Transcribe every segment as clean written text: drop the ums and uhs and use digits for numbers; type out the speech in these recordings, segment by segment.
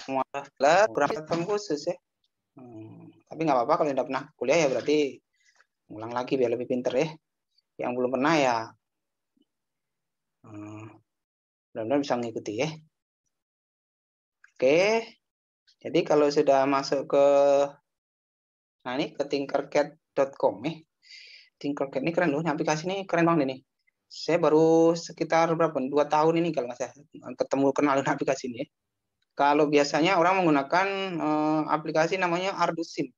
semua program khusus ya. Tapi nggak apa-apa kalau udah pernah kuliah ya berarti ulang lagi biar lebih pinter ya. Yang belum pernah ya benar-benar bisa mengikuti ya. Oke, jadi kalau sudah masuk ke ini ke tinkercad.com ya. Tinkercad ini keren loh, aplikasi ini keren banget ini. Saya baru sekitar berapa? 2 tahun ini kalau nggak saya ketemu kenalin aplikasi ini ya. Kalau biasanya orang menggunakan aplikasi namanya Arduino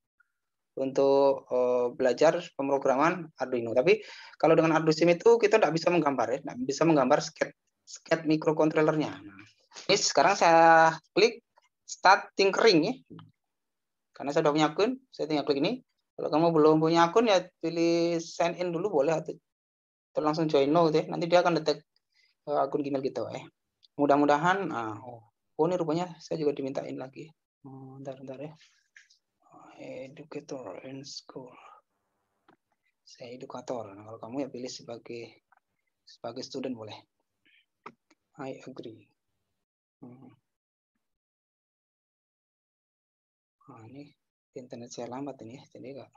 untuk belajar pemrograman Arduino. Tapi kalau dengan Arduino itu kita tidak bisa menggambar ya, tidak bisa menggambar sketch microcontrollernya. Nah, ini sekarang saya klik Start Tinkering ya. Karena saya sudah punya akun, saya tinggal klik ini. Kalau kamu belum punya akun ya pilih sign in dulu boleh atau langsung join now deh. Nanti dia akan detect akun Gmail gitu ya. Mudah-mudahan ini rupanya saya juga dimintain lagi. Bentar ya. Educator in school. Saya edukator. Nah, kalau kamu ya pilih sebagai student boleh. I agree. Ini internet saya lambat ini ya, jadi enggak.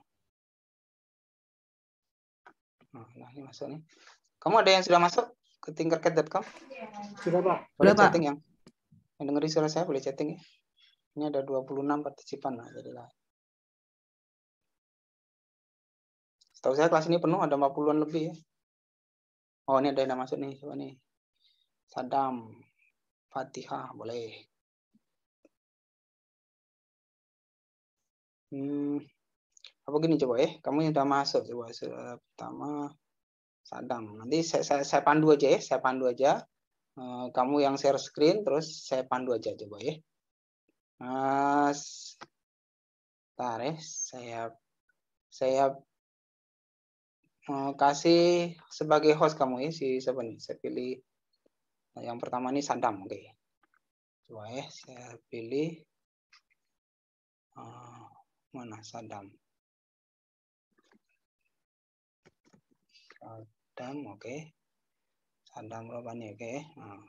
Nah, ini masuk nih. Kamu ada yang sudah masuk ke tinkercad.com? Sudah, Pak. Boleh chatting yang dengerin suara saya boleh chatting ya. Ini ada 26 partisipan lah, jadi lah. Setahu saya kelas ini penuh ada 40-an lebih ya. Oh, ini ada yang masuk nih, coba nih. Sadam, Fatihah, boleh. Apa gini coba ya, kamu yang udah masuk coba pertama Sadam. Nanti saya pandu aja ya, saya pandu aja. Kamu yang share screen, terus saya pandu aja coba ya. Bentar ya, saya kasih sebagai host kamu ya, si siapa nih? Saya pilih yang pertama nih Sadam, oke. Coba ya, saya pilih mana Sadam. Sadam, oke. Sadam Robani, oke. Nah,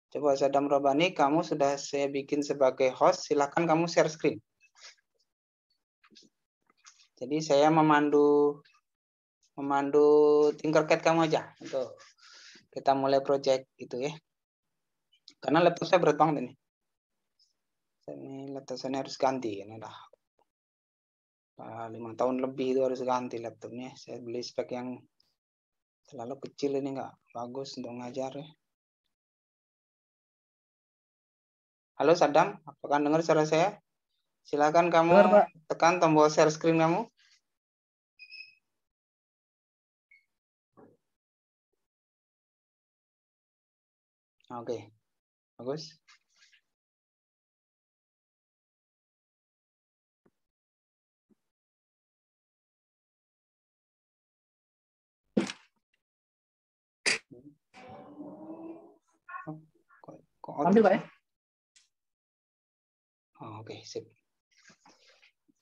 coba Sadam Robani, kamu sudah saya bikin sebagai host, silakan kamu share screen. Jadi saya memandu Tinkercad kamu aja untuk kita mulai project itu ya. Karena laptop saya berat banget ini. Ini laptop saya harus ganti, ini dah 5 tahun lebih itu harus ganti laptopnya. Saya beli spek yang terlalu kecil, ini nggak bagus untuk ngajar ya. Halo Sadam, apakah dengar suara saya? Silakan kamu tekan tombol share screen kamu. Oke, bagus. Ambil Pak ya? Oke, sip.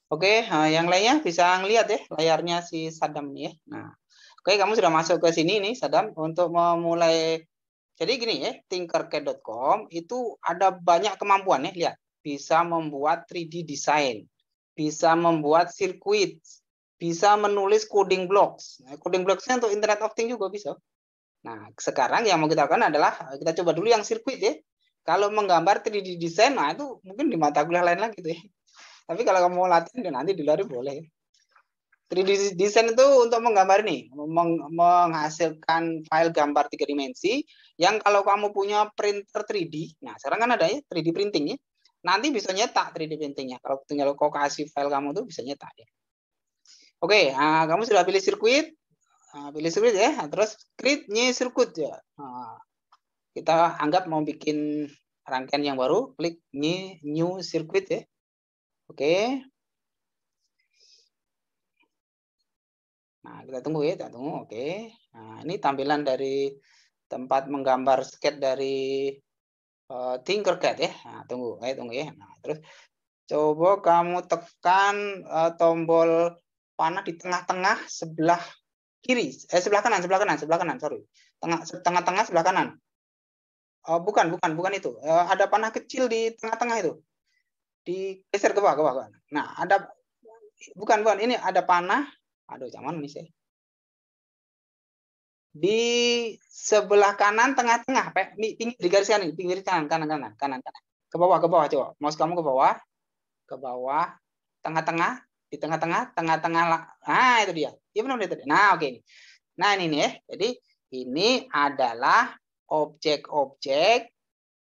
Oke, yang lainnya bisa ngelihat ya layarnya si Sadam ini ya. Nah, oke, kamu sudah masuk ke sini nih Sadam untuk memulai. Jadi gini ya, tinkercad.com itu ada banyak kemampuan ya, lihat. Bisa membuat 3D design, bisa membuat sirkuit, bisa menulis coding blocks. Nah, coding blocks-nya untuk Internet of Things juga bisa. Nah, sekarang yang mau kita lakukan adalah kita coba dulu yang sirkuit ya. Kalau menggambar 3D design, nah itu mungkin di mata kuliah lain lagi tuh ya. Tapi kalau kamu mau latihan, nanti di luar boleh. 3D design itu untuk menggambar nih, menghasilkan file gambar 3 dimensi yang kalau kamu punya printer 3D, nah sekarang kan ada ya 3D printing ya, nanti bisa nyetak 3D printingnya. Kalau tinggal kau kasih file kamu tuh bisa nyetak ya. Oke, kamu sudah pilih sirkuit, pilih sirkuit ya, terus create new sirkuit ya. Kita anggap mau bikin rangkaian yang baru, klik new sirkuit ya. Oke. Nah, kita tunggu ya, kita tunggu. Oke. Nah, ini tampilan dari tempat menggambar sketch dari Tinkercad ya. Nah, tunggu ya. Nah, terus coba kamu tekan tombol panah di tengah-tengah sebelah kiri. Sebelah kanan, sorry. Tengah-tengah sebelah kanan. Bukan itu. Ada panah kecil di tengah-tengah itu. digeser ke bawah, ke bawah. Nah, ada bukan ini ada panah. Aduh, jangan nih sih. Di sebelah kanan tengah-tengah, pinggir di garis kanan, pinggir kanan. Ke bawah coba. Mouse kamu ke bawah, tengah-tengah, di tengah-tengah. Nah, itu dia. Iya benar itu. Nah, oke. Nah, ini nih ya. Jadi ini adalah objek-objek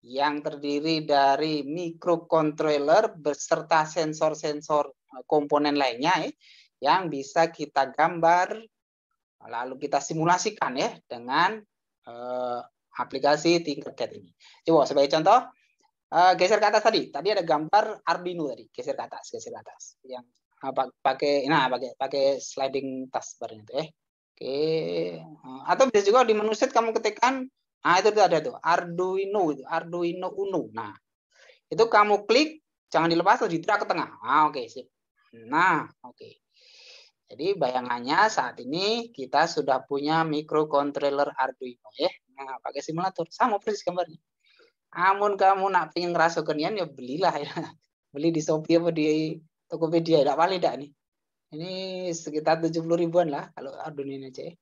yang terdiri dari microcontroller beserta sensor-sensor komponen lainnya yang bisa kita gambar lalu kita simulasikan ya dengan aplikasi Tinkercad ini. Coba sebagai contoh, geser ke atas tadi. Tadi ada gambar Arduino tadi, geser ke atas. Yang pakai sliding taskbar itu ya. Oke. Atau bisa juga di menu set kamu ketikkan, nah itu ada tuh Arduino Uno. Nah, itu kamu klik, jangan dilepas, terus di-drag ke tengah. Ah, oke, sip. Nah, oke. Jadi bayangannya saat ini kita sudah punya microcontroller Arduino ya. Nah, pakai simulator sama persis gambarnya. Amun kamu nak pengen ngerasukan ya belilah ya. Beli di Shopee apa di Tokopedia, tidak paling tidak nih. Ini sekitar 70 ribuan lah kalau Arduino ini aja ya.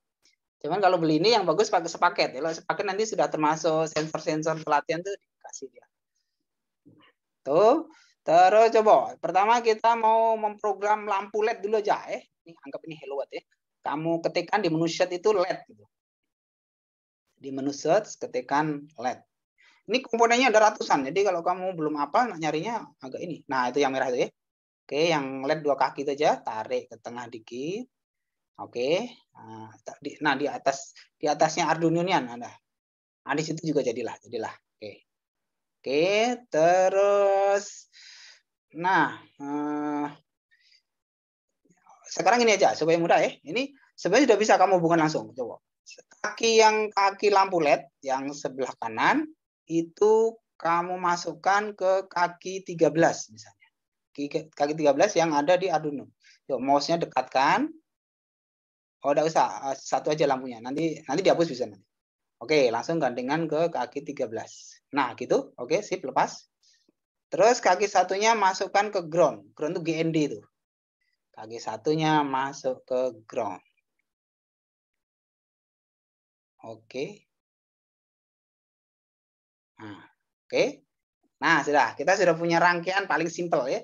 Cuman kalau beli ini yang bagus pakai sepaket. Kalau sepaket nanti sudah termasuk sensor-sensor pelatihan tuh dikasih dia. Tuh. Terus coba, pertama kita mau memprogram lampu LED dulu aja ya. Ini anggap ini hello world ya. Kamu ketikkan di menu set itu LED gitu. Di menu search ketikkan LED. Ini komponennya ada ratusan. Jadi kalau kamu belum apa nyarinya agak ini. Nah, itu yang merah itu ya. Oke, yang LED 2 kaki itu aja, tarik ke tengah dikit. Oke. Nah, di atasnya Arduino-nya ada. Nah, di situ juga jadilah. Oke. Oke, terus nah, sekarang ini aja supaya mudah ya. Ini sebenarnya sudah bisa kamu hubungkan langsung. Coba. Kaki lampu LED yang sebelah kanan itu kamu masukkan ke kaki 13 misalnya. Kaki 13 yang ada di Arduino. Coba mouse-nya dekatkan. Oh, enggak usah, satu aja lampunya. Nanti dihapus bisa nanti. Oke, langsung gandengan ke kaki 13. Nah, gitu. Oke, sip, lepas. Terus kaki satunya masukkan ke ground. Ground itu GND itu. Kaki satunya masuk ke ground. Oke. Nah, oke. Nah, kita sudah punya rangkaian paling simpel ya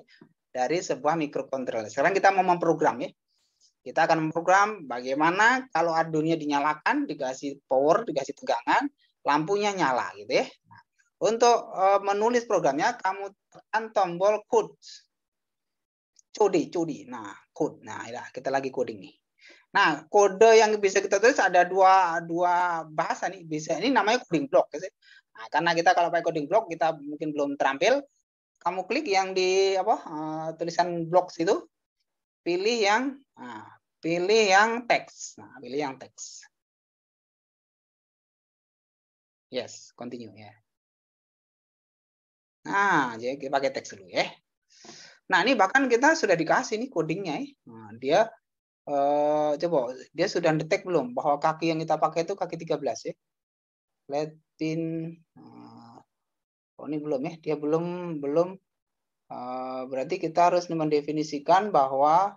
dari sebuah microcontroller. Sekarang kita mau memprogram ya. Kita akan memprogram bagaimana kalau Arduino dinyalakan, dikasih power, dikasih tegangan, lampunya nyala gitu ya. Nah, untuk menulis programnya kamu tekan tombol code. Code. Nah, code. Nah, ya, kita lagi coding nih. Nah, kode yang bisa kita tulis ada dua bahasa nih. Bisa ini namanya coding block gitu. Nah, karena kita kalau pakai coding block kita mungkin belum terampil. Kamu klik yang di tulisan blocks itu, pilih yang teks. Nah, pilih yang teks. Yes, continue ya. Nah, jadi kita pakai teks dulu ya. Nah, ini bahkan kita sudah dikasih nih codingnya ya. Nah, dia coba dia sudah detect belum bahwa kaki yang kita pakai itu kaki 13 ya. Let pin oh ini belum ya. Dia belum berarti kita harus mendefinisikan bahwa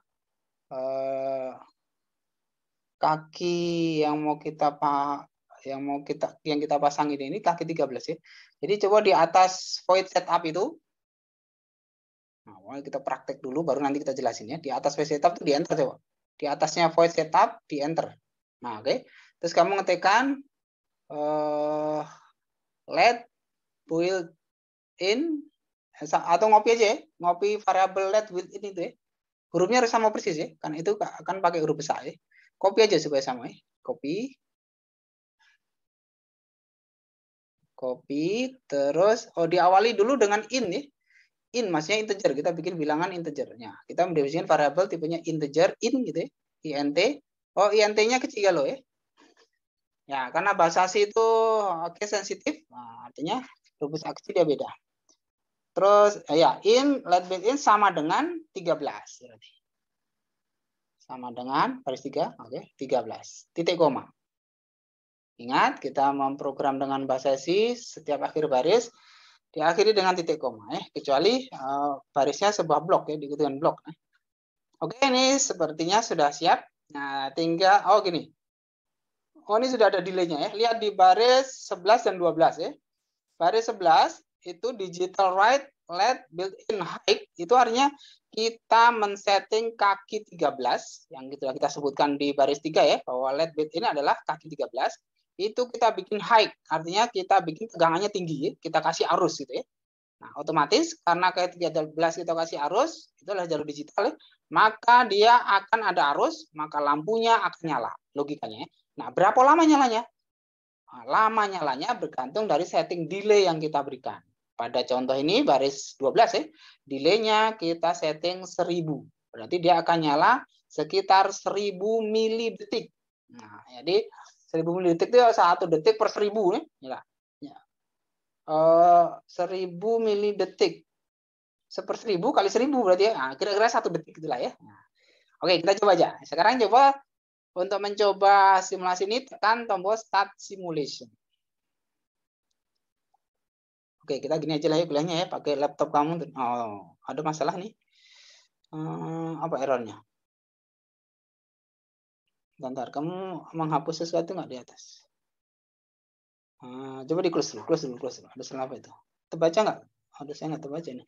kaki yang kita pasang ini kaki 13 ya. Jadi coba di atas void setup itu. Nah, kita praktek dulu baru nanti kita jelasin ya. Di atas void setup itu di enter coba. Di atasnya void setup di enter. Nah, oke. Terus kamu ngetikkan let build in atau ngopi aja ya. Ngopi variable let build in itu ya. Hurufnya harus sama persis ya. Kan itu akan pakai huruf besar ya. Copy aja supaya sama ya. Copy terus diawali dulu dengan in ya. In maksudnya integer, kita bikin bilangan integernya. Kita mendefinisikan variabel tipenya integer in gitu ya. int. Int-nya kecil loh ya. Ya, karena bahasa C itu sensitif. Nah, artinya huruf besar kecil dia beda. Terus ya let build in sama dengan 13 berarti. Sama dengan baris 3, oke, 13. Titik koma. Ingat, kita memprogram dengan bahasa C setiap akhir baris Diakhiri dengan titik koma ya, kecuali barisnya sebuah blok ya, diikuti dengan blok. Oke, ini sepertinya sudah siap. Nah, tinggal gini. Oh, ini sudah ada delaynya ya. Lihat di baris 11 dan 12 ya. Baris 11 itu digital write let built-in height, itu artinya kita men-setting kaki 13 yang kita sebutkan di baris 3 ya, bahwa let built-in adalah kaki 13. Itu kita bikin height, artinya kita bikin tegangannya tinggi ya, kita kasih arus gitu ya. Nah, otomatis karena kayak 13 kita kasih arus, itulah jalur digital ya, maka dia akan ada arus, maka lampunya akan nyala, logikanya ya. Nah, berapa lama nyalanya? Nah, lama nyalanya bergantung dari setting delay yang kita berikan. Pada contoh ini baris 12 ya, delaynya kita setting 1000. Berarti dia akan nyala sekitar 1000 mili detik. Nah, jadi 1000 mili detik itu 1 detik per 1000 nih, nyala. 1000 mili detik. 1/1000 kali 1000 berarti ya. Nah, kira-kira 1 detik itulah ya. Nah, oke, kita coba aja. Sekarang coba untuk mencoba simulasi ini, tekan tombol Start Simulation. Oke, kita gini aja lah ya kuliahnya ya, pakai laptop kamu. Oh, ada masalah nih. Apa errornya? Bentar, kamu menghapus sesuatu nggak di atas? Coba di close dulu. Ada salah apa itu? Terbaca nggak? Ada saya nggak terbaca nih.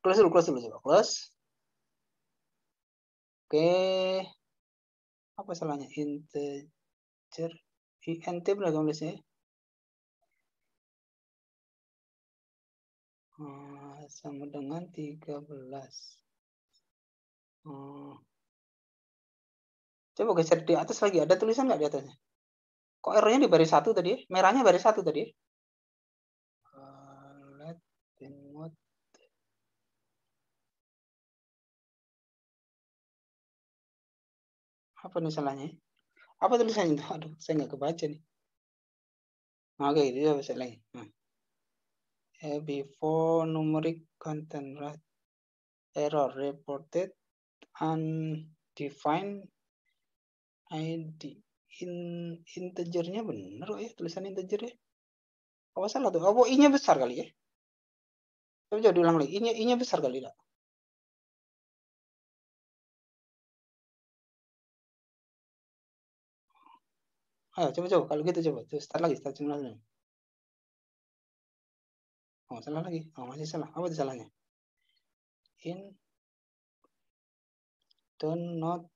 Close dulu, coba close. Oke. Apa salahnya? Integer. INT benar kamu tulisnya? Sama dengan 13. Coba geser di atas lagi. Ada tulisan nggak di atasnya? Kok errornya di baris 1 tadi? Merahnya baris 1 tadi. Let mode. Apa nih salahnya? Apa tulisannya itu? Aduh, saya nggak kebaca nih. Oke, itu bisa lagi. Before numeric content right, error reported undefined ID. Integernya benar ya, tulisan integer ya. Apa salah tuh? Oh, i-nya besar kali ya. Coba diulang lagi. I-nya besar kali enggak? Ayo coba kalau gitu coba. Start lagi, start simulasi. Oh, salah lagi. Oh, masih salah. Apa itu salahnya? In do not.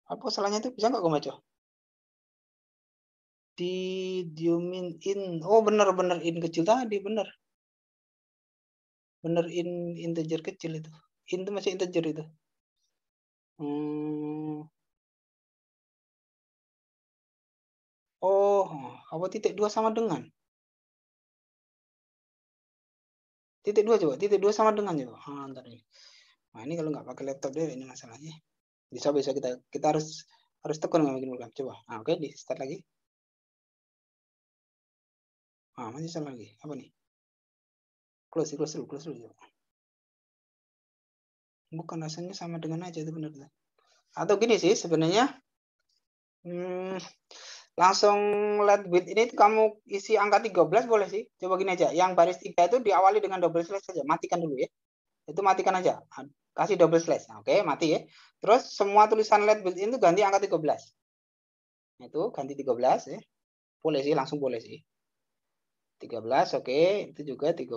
Apa salahnya itu? Bisa nggak kamu baca? Did you mean in? Oh, benar in kecil tadi, benar. Benar in integer kecil itu. In itu masih integer itu. Oh, apa titik 2 sama dengan? Titik 2 coba. Titik 2 sama dengan coba. Ntar ini. Nah, ini kalau nggak pakai laptop deh ini masalahnya. Bisa kita harus tekan nggak bikin program. Coba. Oke, di start lagi. Masih salah lagi. Apa nih? Close dulu. Bukan, rasanya sama dengan aja itu benar. Atau gini sih sebenarnya. Langsung let width ini kamu isi angka 13 boleh sih. Coba gini aja. Yang baris 3 itu diawali dengan double slash saja. Matikan dulu ya. Itu matikan aja. Kasih double slash. Oke, mati ya. Terus semua tulisan let width itu ganti angka 13. Itu ganti 13 ya. Boleh sih, langsung boleh sih. 13, oke. Itu juga 13.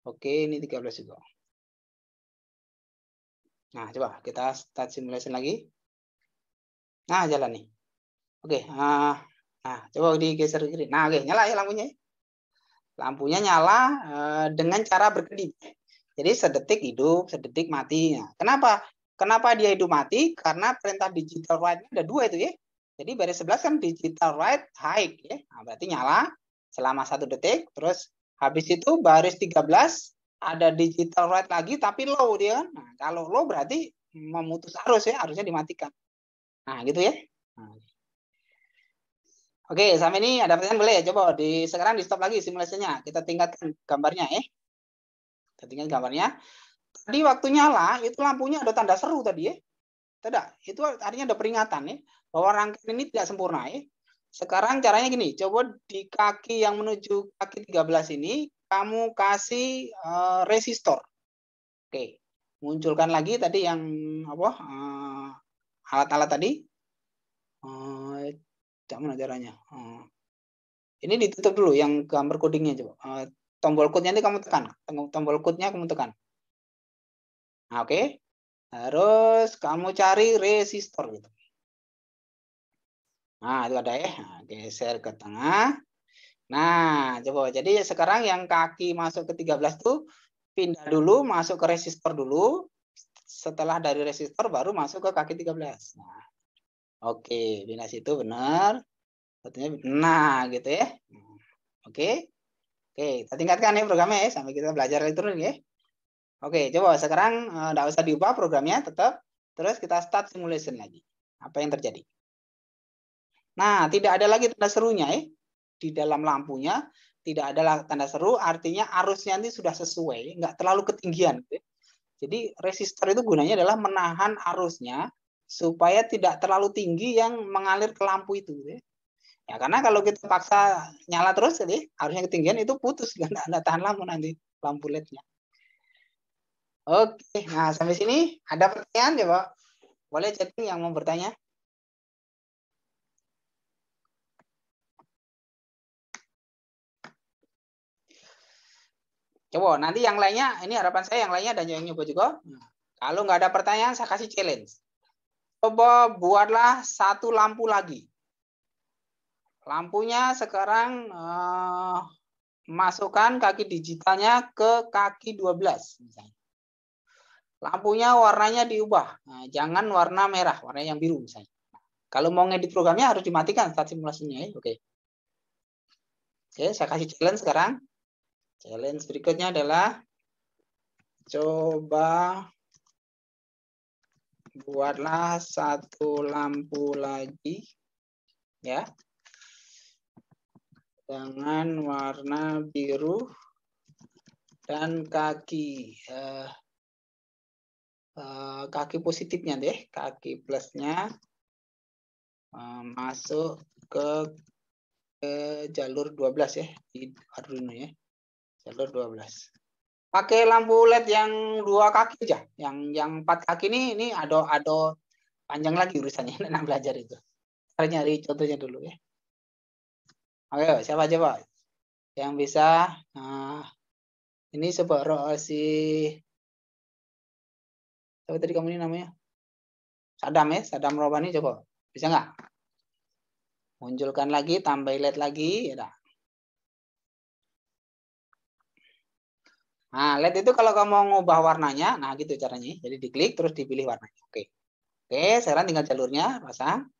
Oke, ini 13 juga. Nah, coba kita start simulation lagi. Nah, jalan nih. Oke, nah, coba digeser kiri. Nah, oke, nyala ya lampunya. Lampunya nyala dengan cara berkedip. Jadi sedetik hidup, sedetik mati. Nah, kenapa dia hidup mati? Karena perintah digital write ada 2 itu ya. Jadi baris 11 kan digital write high ya. Nah, berarti nyala selama 1 detik. Terus habis itu baris 13 ada digital write lagi tapi low dia kan. Nah, kalau low berarti memutus arus ya, harusnya dimatikan. Nah, gitu ya. Nah. Oke, sampai ini ada pertanyaan boleh ya? Coba sekarang di stop lagi simulasinya. Kita tingkatkan gambarnya ya. Kita tingkat gambarnya. Tadi waktu nyala itu lampunya ada tanda seru tadi ya. Tidak, itu artinya ada peringatan ya bahwa rangkaian ini tidak sempurna ya. sekarang caranya gini, coba di kaki yang menuju kaki 13 ini kamu kasih resistor. Oke, munculkan lagi tadi yang apa? Alat-alat tadi. Mana caranya? Ini ditutup dulu yang gambar codingnya coba. Tombol code-nya ini kamu tekan. Tombol code-nya kamu tekan. Nah, oke. Terus kamu cari resistor gitu. Nah, itu ada ya. Nah, geser ke tengah. Nah, coba. Jadi sekarang yang kaki masuk ke 13 tuh pindah dulu, masuk ke resistor dulu. Setelah dari resistor baru masuk ke kaki 13. Nah, oke, pindah situ benar. Nah, gitu ya. Oke. Oke, kita tingkatkan ya programnya ya sampai kita belajar elektronik ya. Oke, coba sekarang enggak usah diubah programnya tetap. Terus kita start simulation lagi. Apa yang terjadi? Nah, tidak ada lagi tanda serunya ya. Di dalam lampunya tidak ada tanda seru, artinya arusnya nanti sudah sesuai, enggak terlalu ketinggian. Gitu. Jadi resistor itu gunanya adalah menahan arusnya supaya tidak terlalu tinggi yang mengalir ke lampu itu. Gitu. Ya, karena kalau kita paksa nyala terus, jadi arusnya ketinggian itu putus, nggak tahan lampu nanti lampu LED-nya. Oke, nah sampai sini ada pertanyaan ya, Pak? Boleh chatting yang mau bertanya? Coba nanti yang lainnya, ini harapan saya yang lainnya dan yang nyoba juga. Nah, kalau nggak ada pertanyaan, saya kasih challenge. Coba buatlah satu lampu lagi. Lampunya sekarang masukkan kaki digitalnya ke kaki 12. Misalnya. Lampunya warnanya diubah. Nah, jangan warna merah, warna yang biru misalnya. Kalau mau ngedit programnya harus dimatikan start simulasinya. Ya. Oke, saya kasih challenge sekarang. Challenge berikutnya adalah coba buatlah satu lampu lagi ya dengan warna biru dan kaki kaki positifnya deh, kaki plusnya masuk ke jalur 12 ya di Arduino ya, jalur 12. Pakai lampu LED yang 2 kaki aja, yang 4 kaki ini ada panjang lagi urusannya enak belajar itu. Kita nyari contohnya dulu ya. Oke, siapa aja Pak yang bisa? Ini sebuah si siapa tadi kamu ini namanya? Sadam ya, Sadam Robani coba. Bisa nggak? Munculkan lagi, tambah LED lagi, ya. Nah, LED itu kalau kamu mau ngubah warnanya, nah gitu caranya. Jadi diklik terus dipilih warnanya. Oke. Oke, sekarang tinggal jalurnya pasang.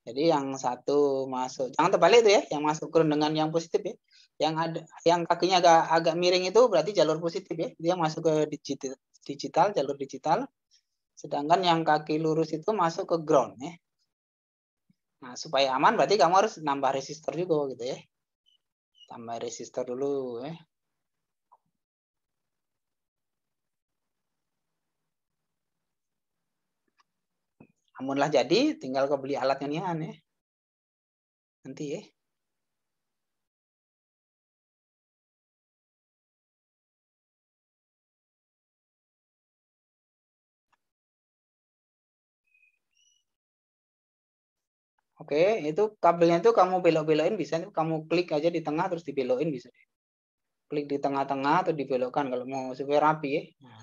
Jadi yang satu masuk, jangan terbalik itu ya, yang masuk kurun dengan yang positif ya. Yang ada yang kakinya agak miring itu berarti jalur positif ya. Dia masuk ke digital, jalur digital. Sedangkan yang kaki lurus itu masuk ke ground ya. Nah, supaya aman berarti kamu harus nambah resistor juga gitu ya. Tambah resistor dulu ya. Amunlah jadi, tinggal kau beli alatnya nih ya. Nanti ya. Oke, itu kabelnya itu kamu belok-belokin bisa, kamu klik aja di tengah terus dibelokin bisa. Klik di tengah-tengah atau dibelokkan kalau mau supaya rapi ya. Nah,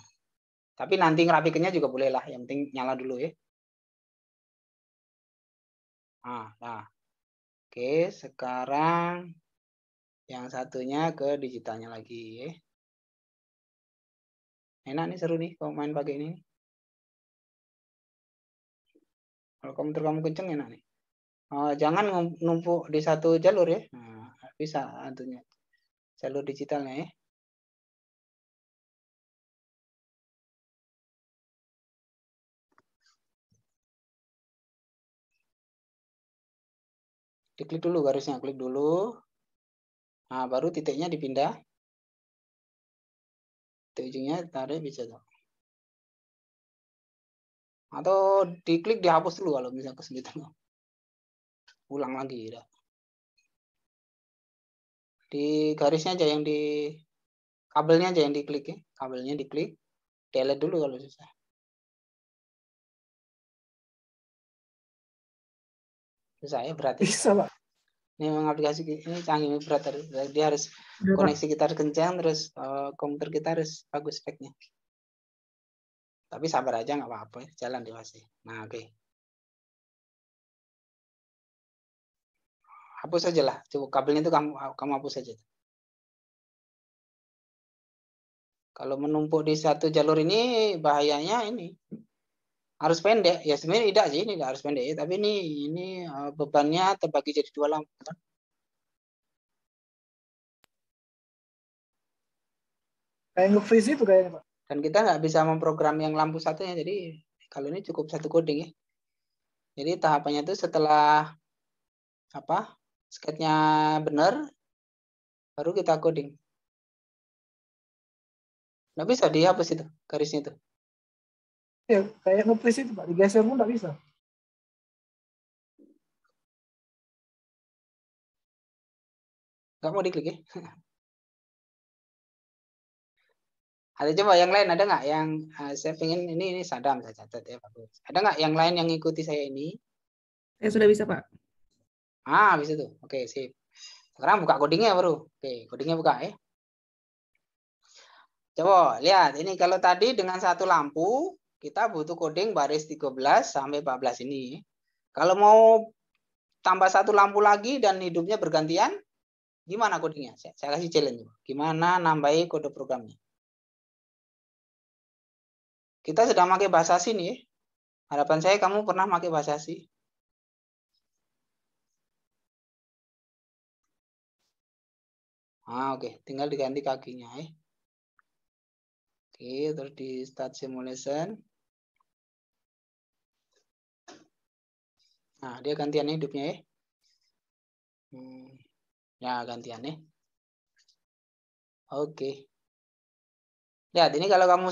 tapi nanti ngerapikannya juga boleh lah, yang penting nyala dulu ya. Nah. Oke, sekarang yang satunya ke digitalnya lagi ya. Enak nih, seru nih kalau main pakai ini. Kalau komputer kamu kenceng enak nih. Jangan numpuk di satu jalur ya. Nah, bisa tentunya jalur digitalnya ya. Diklik dulu garisnya, klik dulu. Nah, baru titiknya dipindah. Titik ujungnya tarik bisa tuh. Atau diklik dihapus dulu kalau misalnya kesulitan. Ulang lagi ya. Di garisnya aja yang di kabelnya aja yang diklik ya. Kabelnya diklik. Delete dulu kalau susah. Susah ya berarti. Bisa, Pak. Ini memang aplikasi ini canggih berat. Dia harus Udah, Pak. koneksi kita harus kencang, terus komputer kita harus bagus speknya. Tapi sabar aja nggak apa-apa ya. Jalan di pasti. Nah, oke. Hapus saja lah. Coba kabelnya itu kamu hapus saja. Kalau menumpuk di satu jalur ini bahayanya ini harus pendek. Ya sebenarnya tidak sih, ini tidak harus pendek. Tapi ini bebannya terbagi jadi 2 lampu. Kan? Kayak nge-freeze itu kayaknya, Pak. Dan kita nggak bisa memprogram yang lampu satunya. Jadi kalau ini cukup satu coding ya. Jadi tahapannya itu setelah sketnya benar, baru kita coding. Nggak bisa dihapus itu garisnya itu. Ya, kayak nge-freeze itu, Pak. Digeser pun nggak bisa. Nggak mau diklik ya. Ada coba yang lain, ada nggak yang saya pengen ini Sadam saya catat ya bagus. Ada nggak yang lain yang ngikuti saya ini? Saya sudah bisa, Pak. Bisa tuh. Oke, sip. Sekarang buka codingnya baru. Oke, codingnya buka ya. Coba lihat ini kalau tadi dengan satu lampu kita butuh coding baris 13 sampai 14 ini. Kalau mau tambah satu lampu lagi dan hidupnya bergantian, gimana codingnya? Saya kasih challenge. Gimana nambahi kode programnya? Kita sedang pakai bahasa C nih. Harapan saya kamu pernah pakai bahasa C. Oke. Tinggal diganti kakinya ya. Oke, terus di start simulation. Nah, dia gantian hidupnya ya. Ya, gantian ya. Oke. Lihat, ini kalau kamu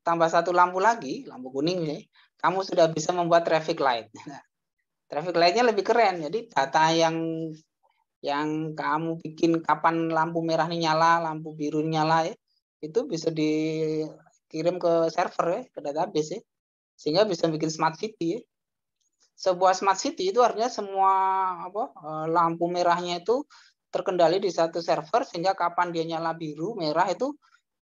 tambah satu lampu lagi, lampu kuning nih, kamu sudah bisa membuat traffic light. Traffic light-nya lebih keren. Jadi data yang kamu bikin kapan lampu merah ini nyala, lampu biru ini nyala ya, itu bisa dikirim ke server ya, ke database ya. Sehingga bisa bikin smart city ya. Sebuah smart city itu artinya semua lampu merahnya itu terkendali di satu server sehingga kapan dia nyala biru, merah itu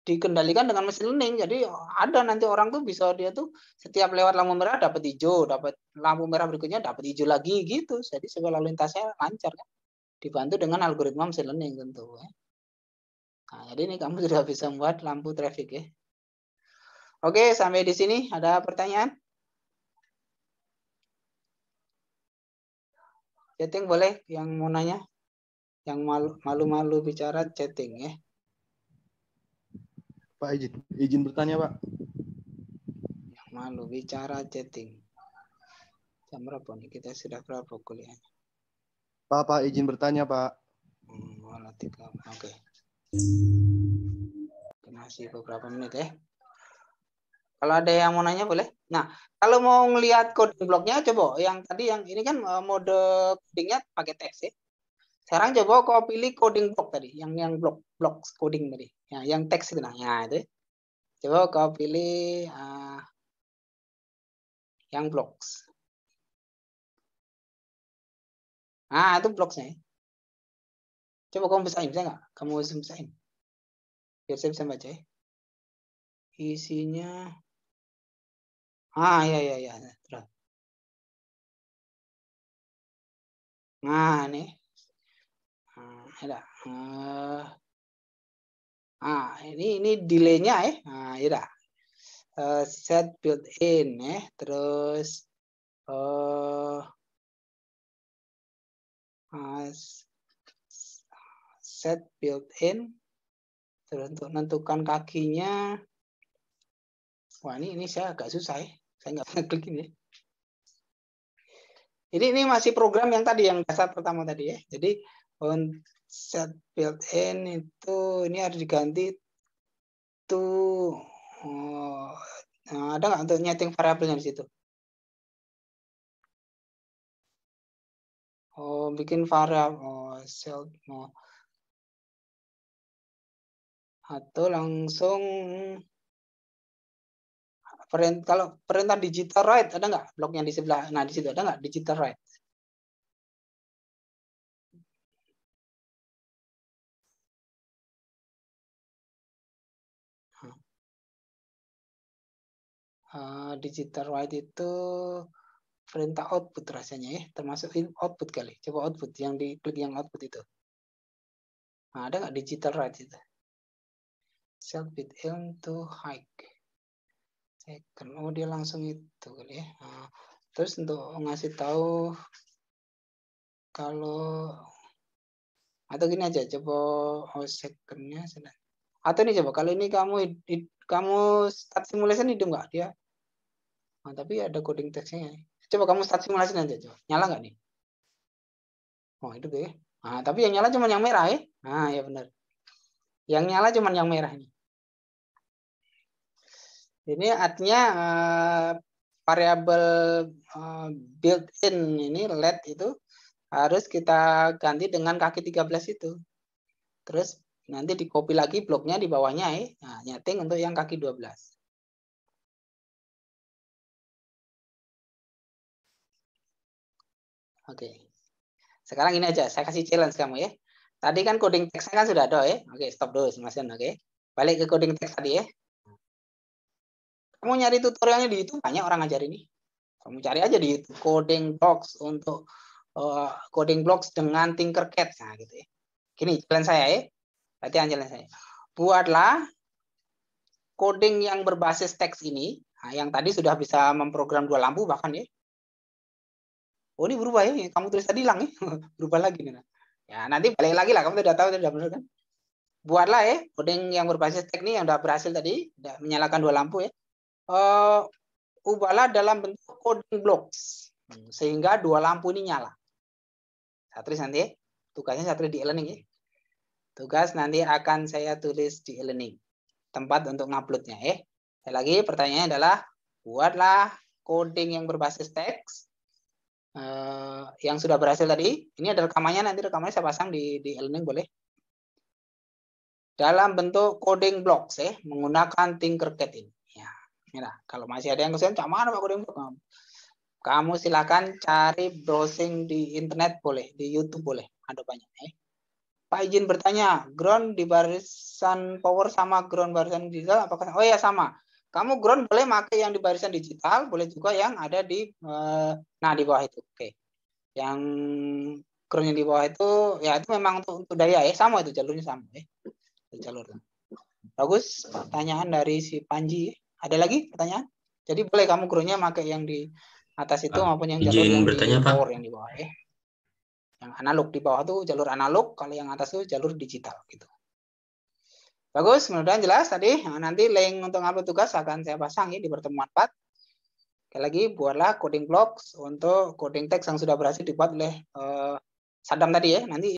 dikendalikan dengan mesin learning. Jadi ada nanti orang tuh bisa dia tuh setiap lewat lampu merah dapat hijau, dapat lampu merah berikutnya dapat hijau lagi gitu. Jadi supaya lalu lintasnya lancar kan. Dibantu dengan algoritma mesin learning tentu ya. Nah, jadi ini kamu sudah bisa membuat lampu traffic ya. Oke, sampai di sini ada pertanyaan? Chatting boleh yang mau nanya? Yang malu-malu bicara chatting ya. Pak izin bertanya Pak. Yang malu bicara chatting. Jam berapa nih? Kita sudah berapa kuliah? Pak izin bertanya Pak. Oke. Masih beberapa menit ya. Kalau ada yang mau nanya boleh. Nah, kalau mau ngelihat coding bloknya coba yang tadi yang ini kan mode codingnya pakai teks ya. Sekarang coba kau pilih coding block tadi, yang blok coding tadi. Ya, yang teks itu nah, ya itu. Coba kau pilih yang blocks. Nah, itu blocksnya. Coba kamu bisa nggak? Kamu bisain. Biar saya bisa baca ya. Isinya ya. Terus. Nah, nih. Ada. Ini delay-nya ya. Ya. Set built-in ya. Terus set built-in. Terus untuk menentukan kakinya. Wah, ini saya agak susah ya. Saya nggak pernah klik ini. Ini masih program yang tadi yang dasar pertama tadi ya. Jadi on set built-in itu ini harus diganti tuh ada nggak untuk nyeting variabelnya di situ? Bikin variabel Atau langsung kalau perintah digital write ada nggak bloknya di sebelah? Nah, di situ ada nggak digital write? Digital write itu perintah output rasanya ya, termasuk output kali. Coba output yang diklik yang output itu. Nah, ada nggak digital write itu? Set bit to high. Second, oh dia langsung itu kali ya. Nah, terus untuk ngasih tahu kalau atau gini aja, coba secondnya atau ini coba kalau ini kamu start simulation hidup nggak dia? Nah, tapi ada coding text-nya. Coba kamu start simulation aja coba. Nyala nggak nih? Oh, itu ya. Nah, tapi yang nyala cuma yang merah ya. Nah, ya benar. Yang nyala cuma yang merah ini. Ini artinya variabel built-in ini LED itu harus kita ganti dengan kaki 13 itu. Terus nanti di copy lagi bloknya di bawahnya ya. Nah, nyeting untuk yang kaki 12. Oke. Sekarang ini aja, saya kasih challenge kamu ya. Tadi kan coding text-nya kan sudah ada ya. Oke, stop dulu Mas. Oke. Balik ke coding text tadi ya. Kamu nyari tutorialnya di YouTube, banyak orang ngajar ini. Kamu cari aja di YouTube coding blocks untuk coding blocks dengan Tinkercad, nah gitu ya. Gini challenge saya ya. Latihan challenge saya. Buatlah coding yang berbasis teks ini, nah, yang tadi sudah bisa memprogram 2 lampu bahkan ya. Oh ini berubah ya, kamu tulis tadi hilang ya, berubah lagi nih. Ya nanti balik lagi lah, kamu sudah tahu sudah benar kan. Buatlah ya coding yang berbasis teks ini yang sudah berhasil tadi, sudah menyalakan 2 lampu ya. Ubahlah dalam bentuk coding blocks sehingga 2 lampu ini nyala. Saya tulis nanti ya. Tugasnya saya tulis di e-learning ya. Tugas nanti akan saya tulis di e-learning. Tempat untuk nguploadnya ya. Sekali lagi pertanyaannya adalah buatlah coding yang berbasis teks yang sudah berhasil tadi. Ini ada rekamannya, nanti rekamannya saya pasang di e-learning boleh. Dalam bentuk coding blocks ya, menggunakan Tinkercad ini. Ya, nah, kalau masih ada yang kesulitan, cak mana Pak coding block? Kamu silakan cari browsing di internet boleh, di YouTube boleh, ada banyak ya. Pak izin bertanya, ground di barisan power sama ground barisan digital apakah? Oh ya sama. Kamu ground boleh pakai yang di barisan digital, boleh juga yang ada di di bawah itu. Oke. Yang ground yang di bawah itu ya itu memang untuk daya ya, sama itu jalurnya sama ya. Jalur. Bagus, pertanyaan dari si Panji. Ada lagi pertanyaan? Jadi boleh kamu groundnya pakai yang di atas itu maupun yang jalur yang di power yang di bawah ya. Yang analog di bawah tuh jalur analog, kalau yang atas tuh jalur digital gitu. Bagus, mudah-mudahan jelas tadi. Nah, nanti link untuk upload tugas akan saya pasang ya di pertemuan 4. Sekali lagi buatlah coding blocks untuk coding teks yang sudah berhasil dibuat oleh Saddam tadi ya. Nanti